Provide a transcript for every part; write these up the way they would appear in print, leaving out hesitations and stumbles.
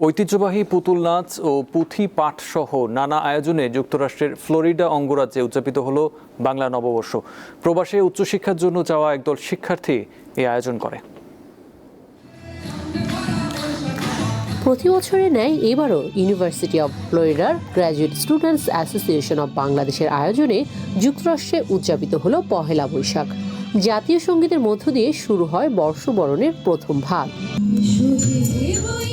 ঐতিহ্যবাহী পুতুল নাচ ও পুঁথি পাঠ সহ নানা আয়োজনে যুক্তরাষ্ট্রের ফ্লোরিডা অঙ্গরাজ্যে উদযাপিত হলো বাংলা নববর্ষ। প্রবাসে উচ্চশিক্ষার জন্য যাওয়া একদল শিক্ষার্থী এই আয়োজন করে। প্রতি বছরের ন্যায় এবারও ইউনিভার্সিটি অব ফ্লোরিডার গ্র্যাজুয়েট স্টুডেন্টস অ্যাসোসিয়েশন অব বাংলাদেশের আয়োজনে যুক্তরাষ্ট্রে উদযাপিত হলো পহেলা বৈশাখ। জাতীয় সঙ্গীতের মধ্য দিয়ে শুরু হয় বর্ষবরণের প্রথম ভাগ।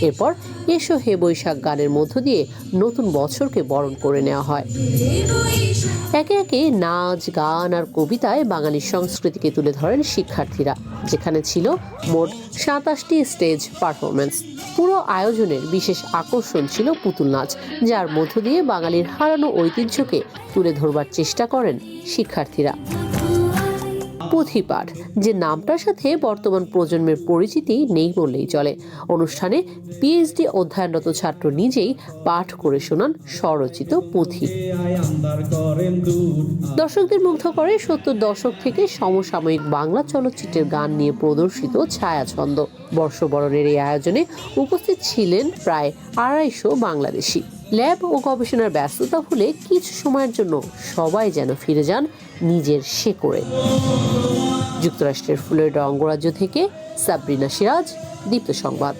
এরপর এসো হে বৈশাখ গানের মধ্য দিয়ে নতুন বছরকে বরণ করে নেওয়া হয়। একে একে নাচ, গান আর কবিতায় বাঙালির সংস্কৃতিকে তুলে ধরেন শিক্ষার্থীরা, যেখানে ছিল মোট 27টি স্টেজ পারফরমেন্স। পুরো আয়োজনের বিশেষ আকর্ষণ ছিল পুতুল নাচ, যার মধ্য দিয়ে বাঙালির হারানো ঐতিহ্যকে তুলে ধরবার চেষ্টা করেন শিক্ষার্থীরা। পুঁথিপাঠ, যে নামটার সাথে বর্তমান প্রজন্মের পরিচিতি নেই বললেই চলে। অনুষ্ঠানে পিএইচডি অধ্যয়নরত ছাত্র নিজেই পাঠ করে শোনান স্বরচিত পুঁথি। দর্শকদের মুগ্ধ করে 70 দশক থেকে সমসাময়িক বাংলা চলচ্চিত্রের গান নিয়ে প্রদর্শিত ছায়াছন্দ। বর্ষবরণের এই আয়োজনে উপস্থিত ছিলেন প্রায় 250 বাংলাদেশি। ল্যাব ও গবেষণার ব্যস্ততা ভুলে কিছু সময়ের জন্য সবাই যেন ফিরে যান নিজের শেকড়ে। যুক্তরাষ্ট্রের ফ্লোরিডা অঙ্গরাজ্য থেকে সাবরিনা সিরাজ, দীপ্ত সংবাদ।